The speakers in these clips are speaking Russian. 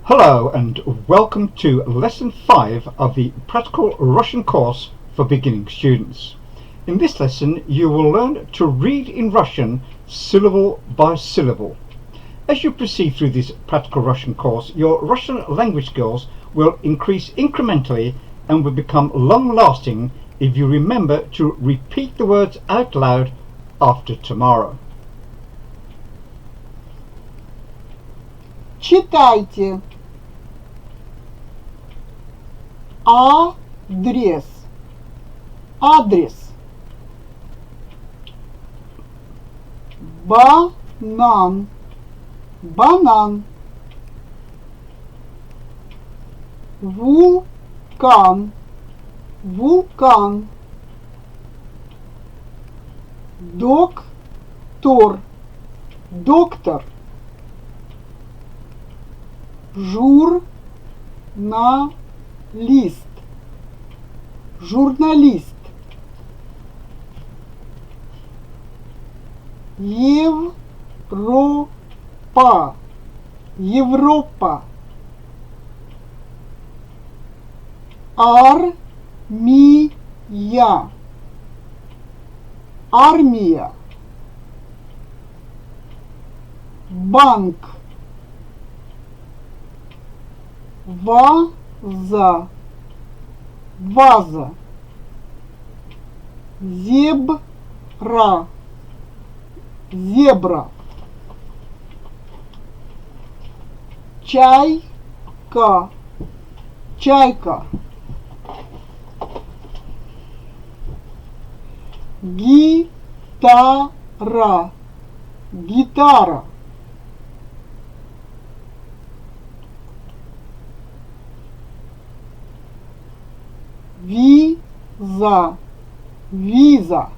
Hello and welcome to Lesson 5 of the Practical Russian course for beginning students. In this lesson you will learn to read in Russian syllable by syllable. As you proceed through this Practical Russian course, your Russian language skills will increase incrementally and will become long-lasting if you remember to repeat the words out loud after tomorrow. Читайте. Адрес. Адрес. Банан. Банан. Вулкан. Вулкан. Доктор. Доктор. Журналист. Журналист. Европа. Европа. Армия. Армия. Банк. Ваза. Ваза. Зебра. Зебра. Чайка. Чайка. Гитара. Гитара. Виза. Виза.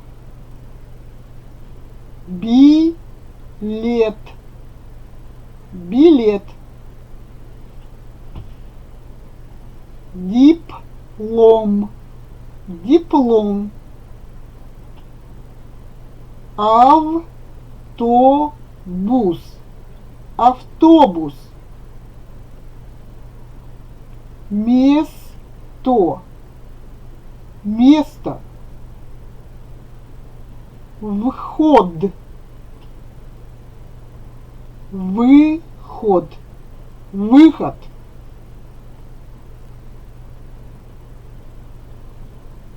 Билет. Билет. Диплом. Диплом. Автобус. Автобус. Место. Место. Вход. Выход. Выход.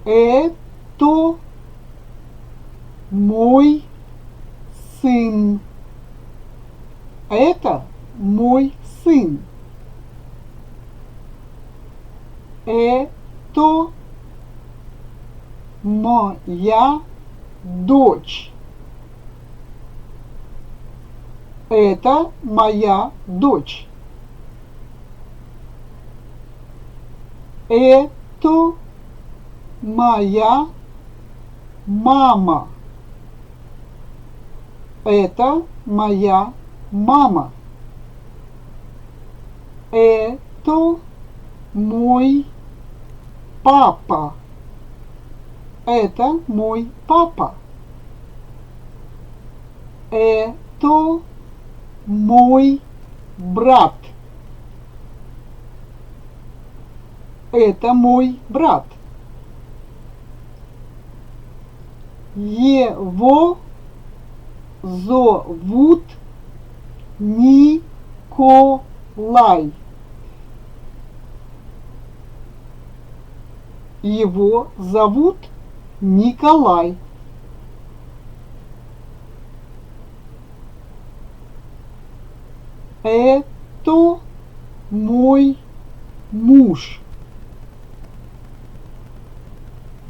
Это мой сын. Это мой сын. Это моя дочь. Это моя дочь. Это моя мама. Это моя мама. Это мой папа. Это мой папа. Это мой брат. Это мой брат. Его зовут Николай. Его зовут Николай. Это мой муж.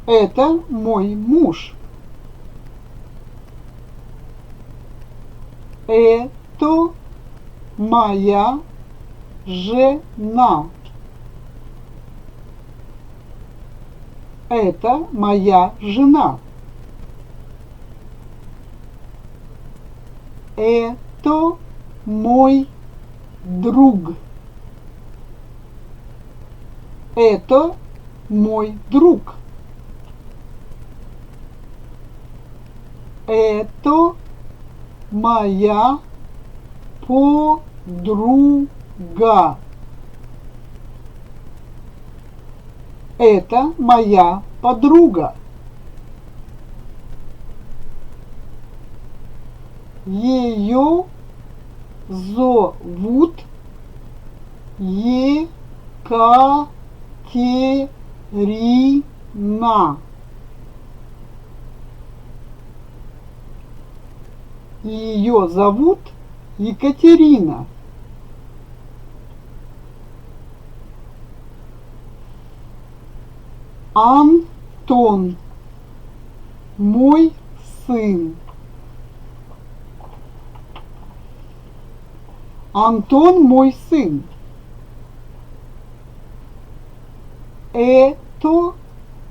Это мой муж. Это моя жена. Это моя жена. Это мой друг. Это мой друг. Это моя подруга. Это моя подруга. Ее зовут Екатерина. Ее зовут Екатерина. Антон, мой сын. Антон мой сын. Это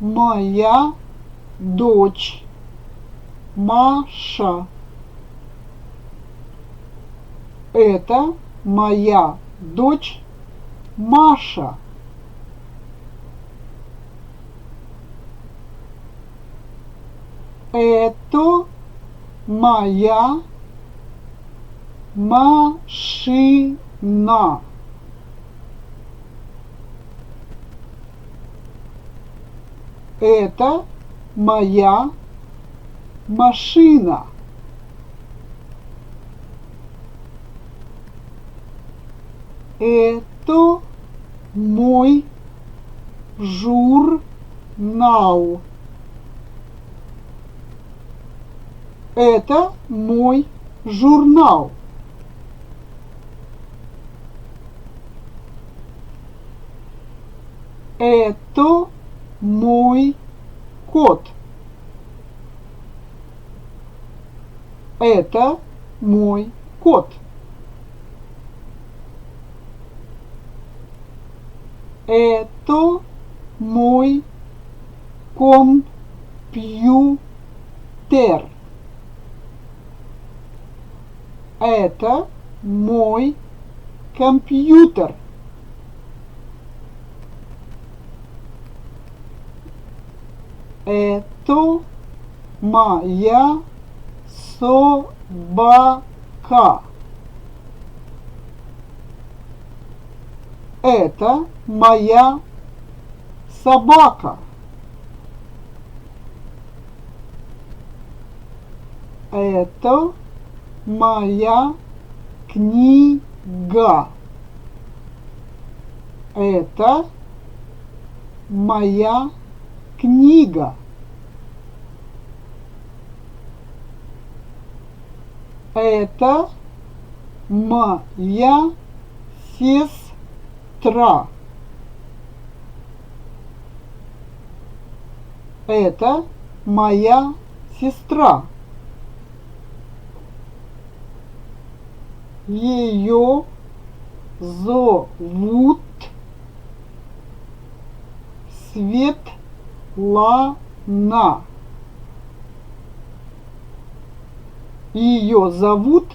моя дочь Маша. Это моя дочь Маша. Это моя машина. Это моя машина. Это мой журнал. Это мой журнал. Это мой кот. Это мой кот. Это мой компьютер. Это мой компьютер. Это моя собака. Это моя собака. Это моя книга. Это моя книга. Это моя сестра. Это моя сестра. Ее зовут Светлана. Ее зовут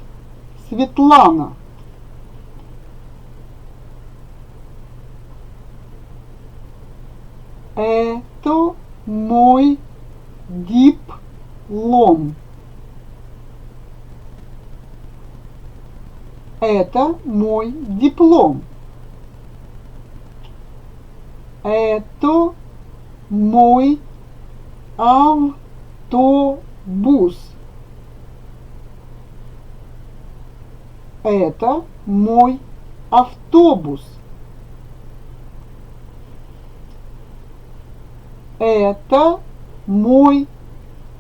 Светлана. Это мой диплом. Это мой диплом. Это мой автобус. Это мой автобус. Это мой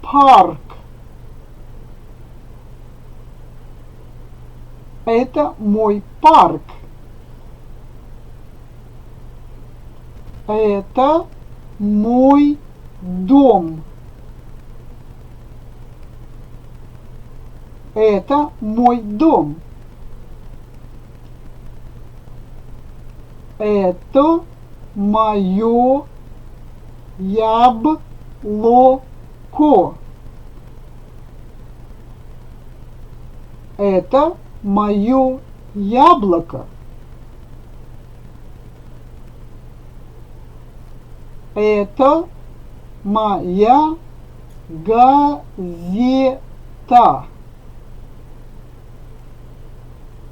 парк. Это мой парк. Это мой дом. Это мой дом. Это мое яблоко. Это мое яблоко. Это моя газета.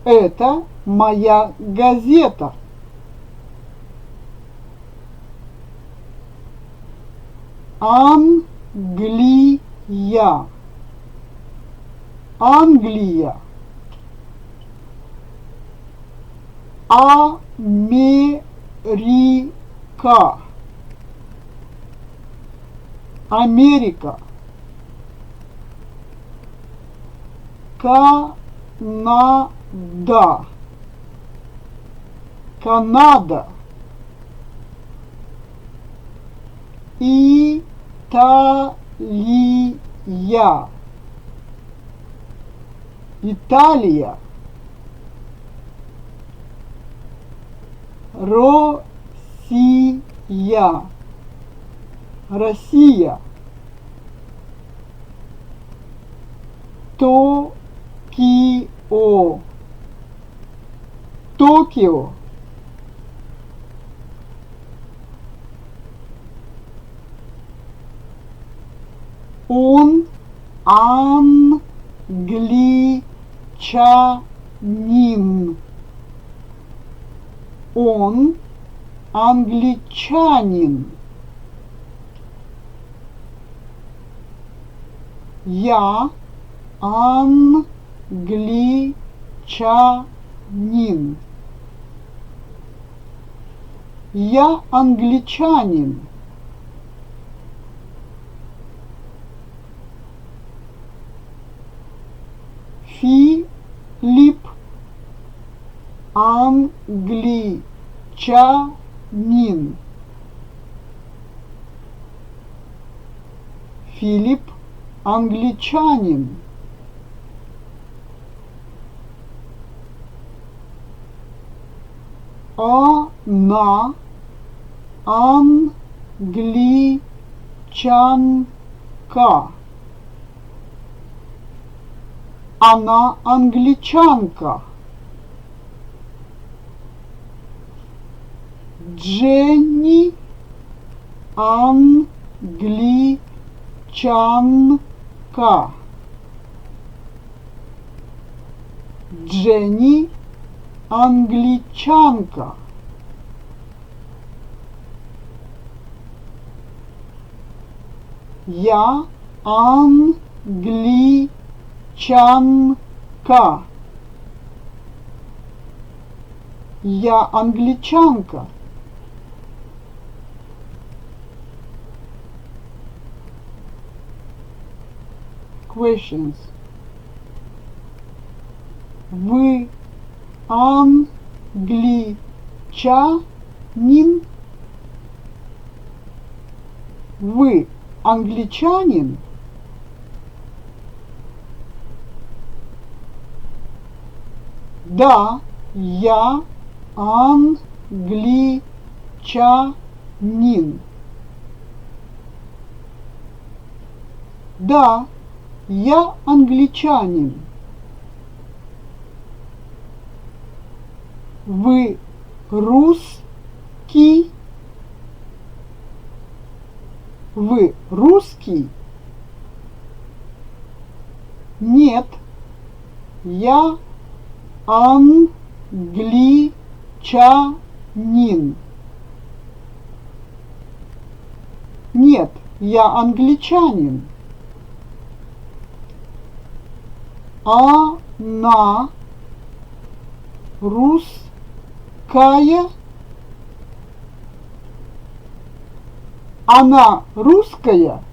Это моя газета. Англия. Англия. Америка. Америка. Канада. Канада. Италия. Италия. Россия. Россия. Токио. Токио. Он англичанин. Он англичанин. Я англичанин. Я англичанин. Филипп англичанин. Филипп англичанин. Она англичанка. Она англичанка. Дженни англичанка. Дженни англичанка. Я англичанка. Я англичанка. Questions. Вы англичанин? Вы англичанин? Да, я англичанин. Да, я англичанин. Вы русский? Вы русский? Нет, я англичанин. Нет, я англичанин. Она русская? Она русская?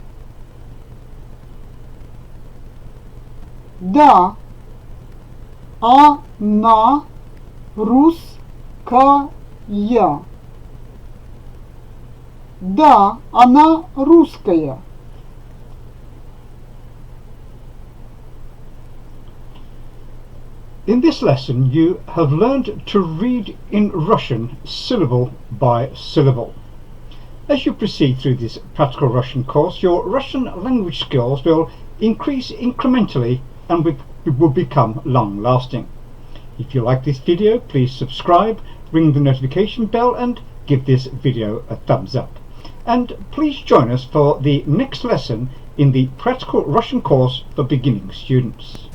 Да, она русская. Да, она русская. In this lesson you have learned to read in Russian syllable by syllable. As you proceed through this practical Russian course, your Russian language skills will increase incrementally and will become long-lasting. If you like this video, please subscribe, ring the notification bell and give this video a thumbs up. And please join us for the next lesson in the practical Russian course for beginning students.